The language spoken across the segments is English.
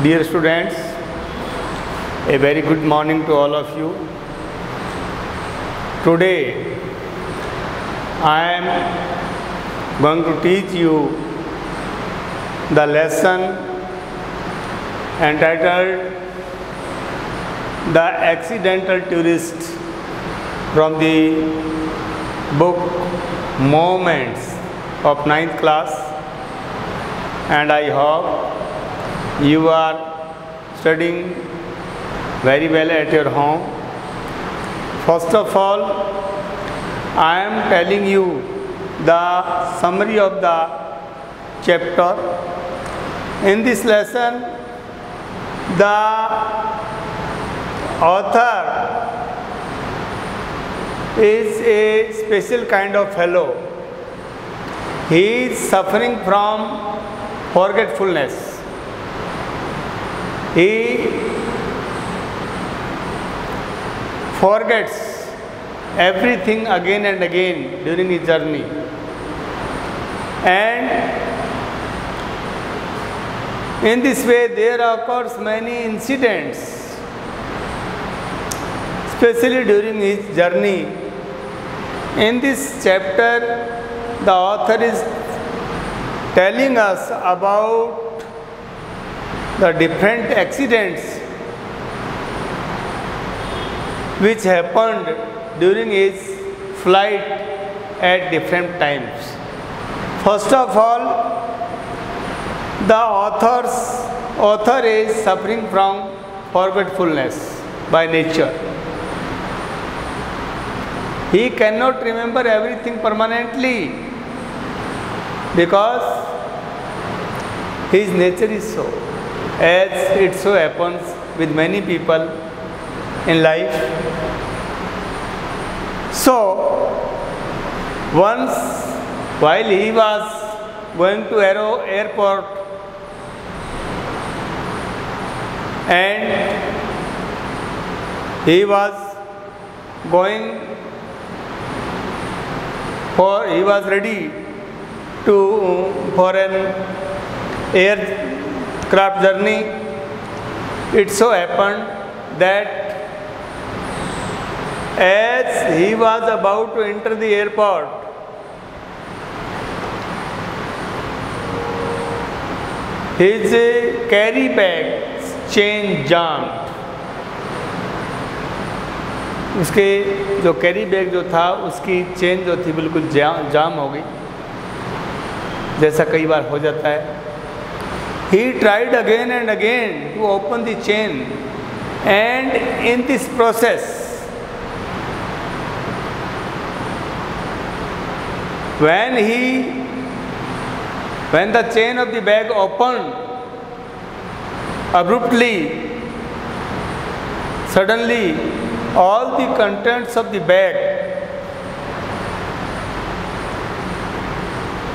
Dear students, a very good morning to all of you. Today I am going to teach you the lesson entitled The Accidental Tourist from the book Moments of 9th class, and I hope you are studying very well at your home. First of all, I am telling you the summary of the chapter. In this lesson, the author is a special kind of fellow. He is suffering from forgetfulness. He forgets everything again and again during his journey, and in this way there occurs many incidents, especially during his journey. In this chapter, the author is telling us about the different accidents which happened during his flight at different times. First of all, the author is suffering from forgetfulness by nature. He cannot remember everything permanently because his nature is so, as it so happens with many people in life. So, once while he was going to airport and he was ready for an aircraft journey, it so happened that as he was about to enter the airport, his carry bag's chain jammed. उसके जो carry bag जो था उसकी chain जो थी बिल्कुल जाम हो गई, जैसा कई बार हो जाता है. He tried again and again to open the chain, and in this process, when the chain of the bag opened abruptly, suddenly all the contents of the bag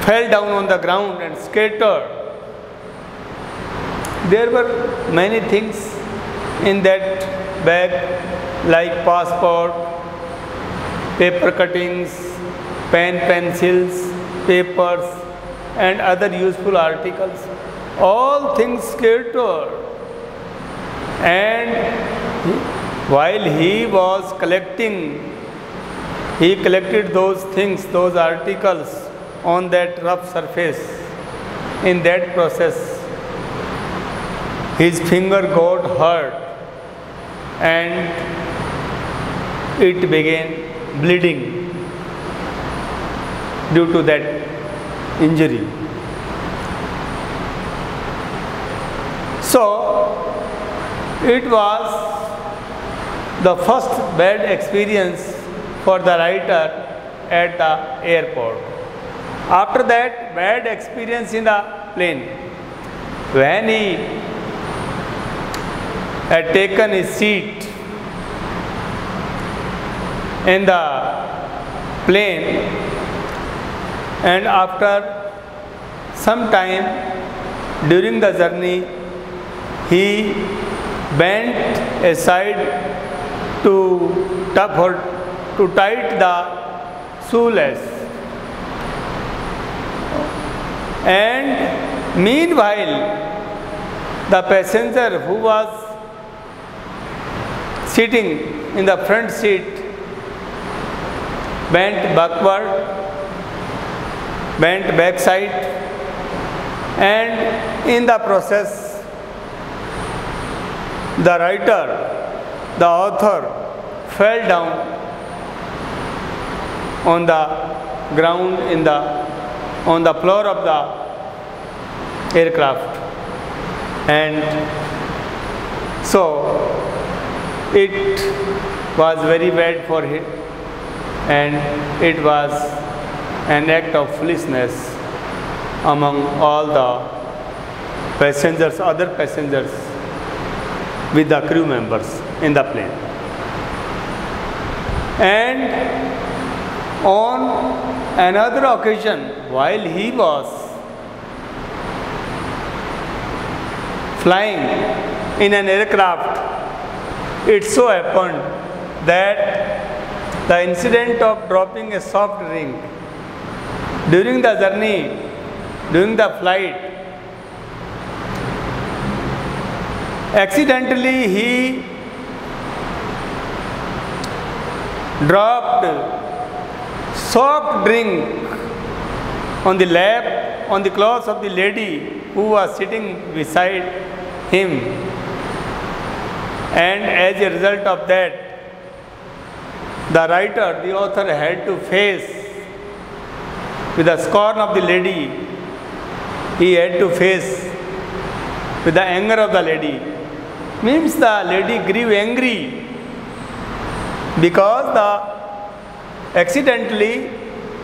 fell down on the ground and scattered. There were many things in that bag like passport, paper cuttings, pen, pencils, papers and other useful articles. All things scattered, and while he was he collected those things, those articles on that rough surface. In that process, his finger got hurt and it began bleeding due to that injury. So, it was the first bad experience for the writer at the airport. After that bad experience in the plane, when he had taken his seat in the plane, and after some time during the journey, he bent aside to tight the shoelace, and meanwhile The passenger who was sitting in the front seat bent backward, bent backside, and in the process, the writer, the author, fell down on the ground on the floor of the aircraft, and so it was very bad for him, and it was an act of foolishness among all the passengers, other passengers with the crew members in the plane. And on another occasion, while he was flying in an aircraft, it so happened that the incident of dropping a soft drink during the journey, during the flight, accidentally he dropped soft drink on the lap, on the clothes of the lady who was sitting beside him, and as a result of that, the writer, the author, had to face with the scorn of the lady. He had to face with the anger of the lady. Means the lady grew angry because accidentally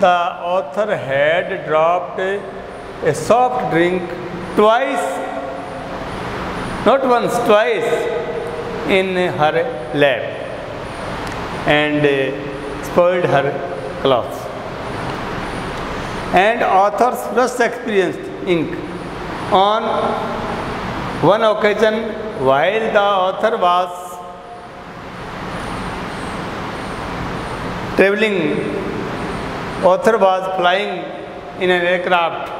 the author had dropped a soft drink twice, not once, twice in her lap, and spoiled her clothes. And author's first experienced ink on one occasion while the author was traveling, author was flying in an aircraft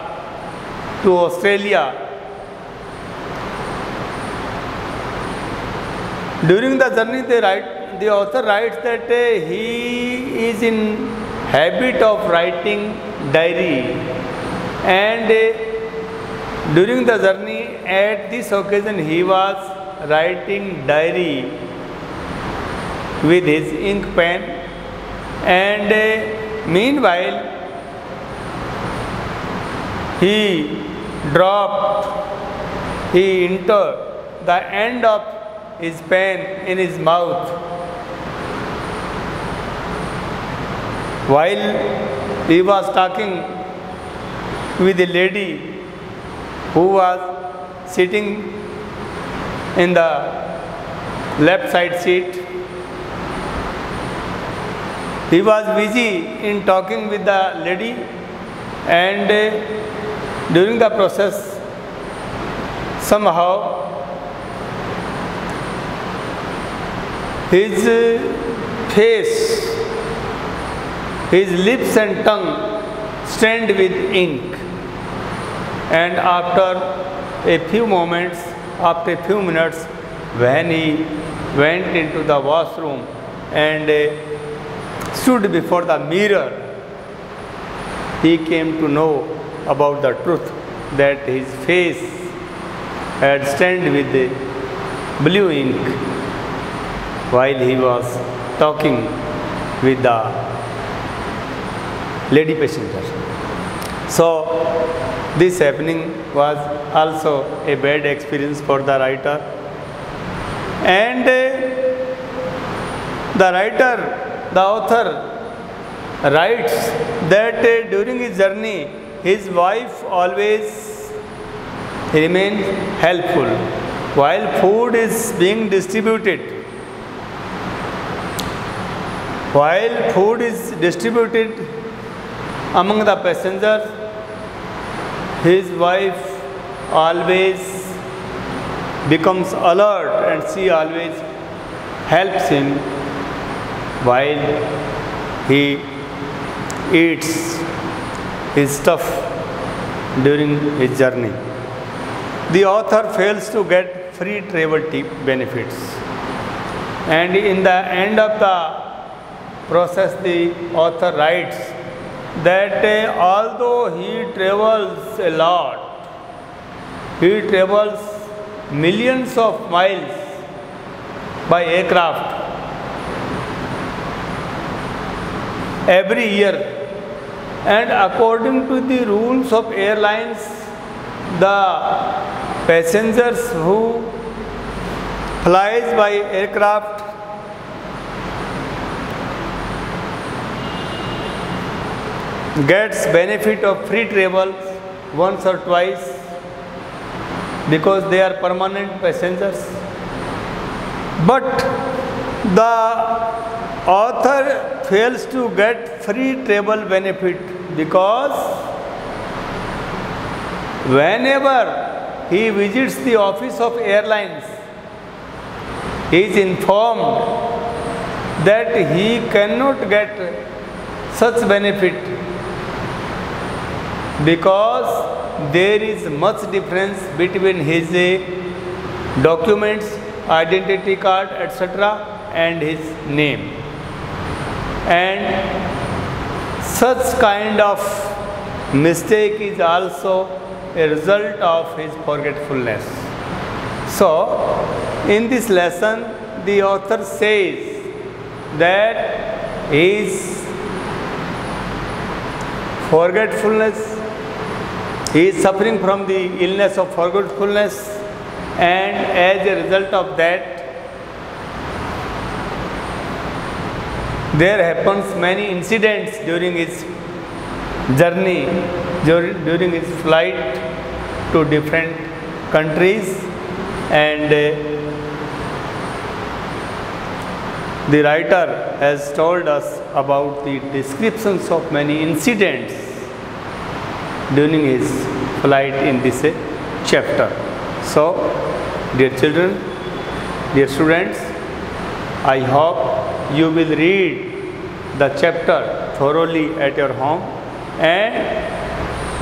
to Australia. During the journey, the author writes that he is in habit of writing diary, and during the journey at this occasion he was writing diary with his ink pen, and meanwhile he entered the end of his pen in his mouth while he was talking with a lady who was sitting in the left side seat. He was busy in talking with the lady, and during the process somehow his face, his lips and tongue stained with ink, and after a few moments, after a few minutes, when he went into the washroom and stood before the mirror, he came to know about the truth that his face had stained with the blue ink while he was talking with the lady passenger. So this happening was also a bad experience for the writer, and the author writes that during his journey his wife always remained helpful while food is being distributed. While food is distributed among the passengers, his wife always becomes alert and she always helps him while he eats his stuff during his journey. the author fails to get free travel benefits. And in the end of the process, the author writes that although he travels a lot, he travels millions of miles by aircraft every year, and according to the rules of airlines, the passengers who flies by aircraft gets benefit of free travel once or twice because they are permanent passengers. But the author fails to get free travel benefit because whenever he visits the office of airlines, he is informed that he cannot get such benefit because there is much difference between his documents, identity card, etc. and his name. And such kind of mistake is also a result of his forgetfulness. So, in this lesson, the author says that his forgetfulness, he is suffering from the illness of forgetfulness, and as a result of that, there happens many incidents during his journey, during his flight to different countries, and the writer has told us about the descriptions of many incidents during his flight in this chapter. So, dear children, dear students, I hope you will read the chapter thoroughly at your home. And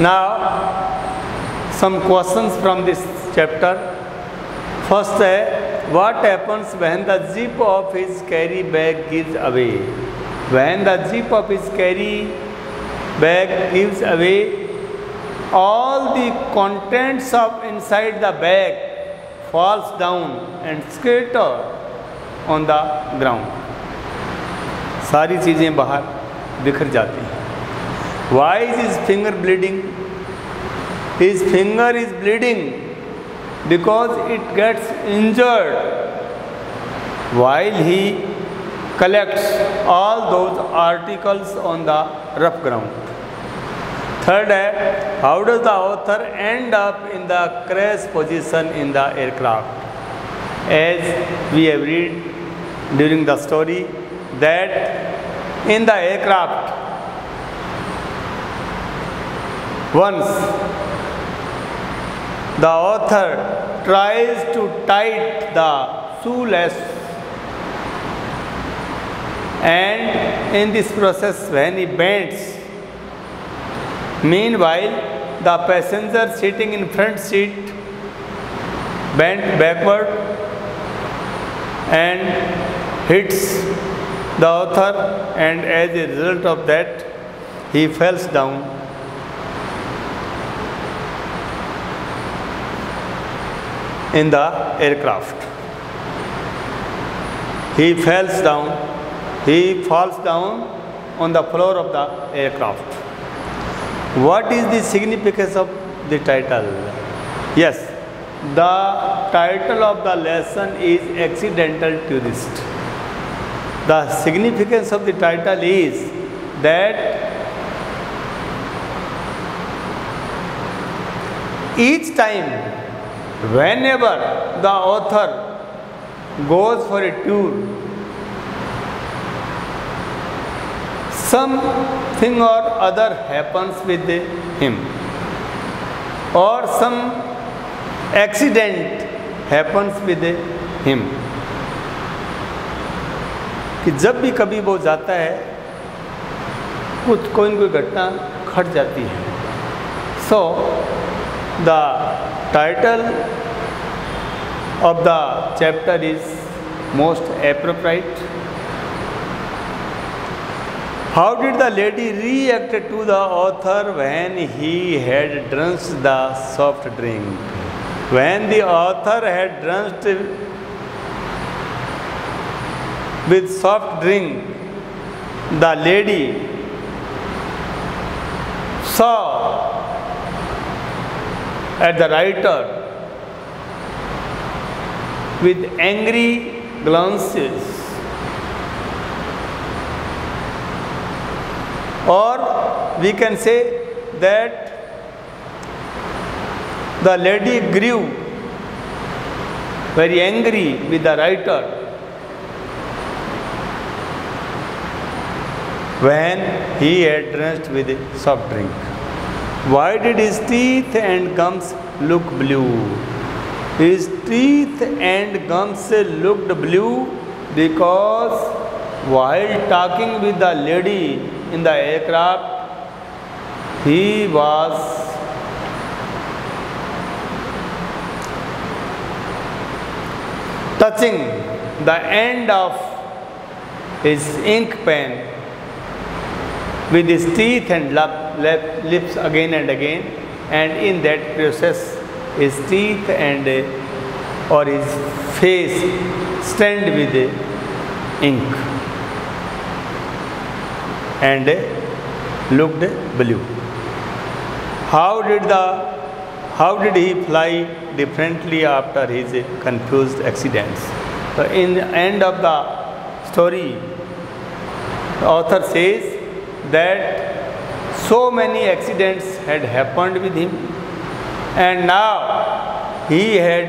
now, some questions from this chapter. First, what happens when the zip of his carry bag gives away? When the zip of his carry bag gives away, all the contents of inside the bag falls down and scatter on the ground. सारी चीज़ें बाहर बिखर जाती हैं. Why is his finger bleeding? His finger is bleeding because it gets injured while he collects all those articles on the rough ground. Third, how does the author end up in the crash position in the aircraft? As we have read during the story that in the aircraft, once the author tries to tighten the shoelace, and in this process when he bends, meanwhile the passenger sitting in front seat bent backward and hits the author, and as a result of that he falls down. In the aircraft, he falls down on the floor of the aircraft. What is the significance of the title? Yes, the title of the lesson is Accidental Tourist. The significance of the title is that each time whenever the author goes for a tour, something or other happens with him, or some accident happens with him. कि जब भी कभी वो जाता है कोई न कोई घटना घट जाती है. So the title of the chapter is most appropriate. How did the lady react to the author when he had drenched the soft drink? When the author had drenched with soft drink, the lady saw at the writer with angry glances, or we can say that the lady grew very angry with the writer when he had drenched with soft drink. Why did his teeth and gums look blue? His teeth and gums looked blue because while talking with the lady in the aircraft, he was touching the end of his ink pen with his teeth and lips again and again, and in that process his teeth and or his face stained with ink and looked blue. How did he fly differently after his confused accidents? So in the end of the story, the author says that so many accidents had happened with him, and now he had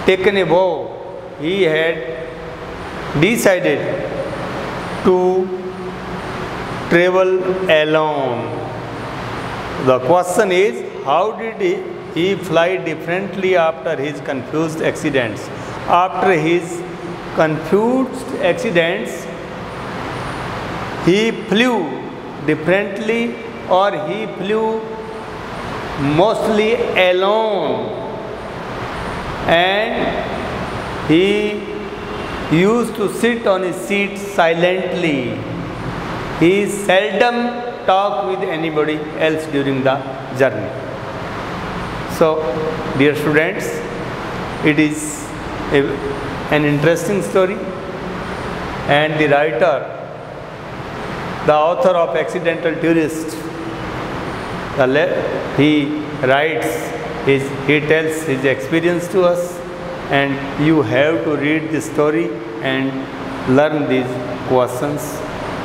taken a vow. He had decided to travel alone. The question is, how did he fly differently after his confused accidents? After his confused accidents, he flew differently, or he flew mostly alone, and he used to sit on his seat silently. He seldom talked with anybody else during the journey. So, dear students, it is an interesting story, and the writer, the author of Accidental Tourist, he tells his experience to us, and you have to read this story and learn these questions,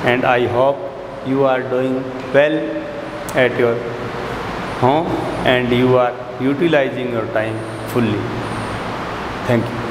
and I hope you are doing well at your home and you are utilizing your time fully. Thank you.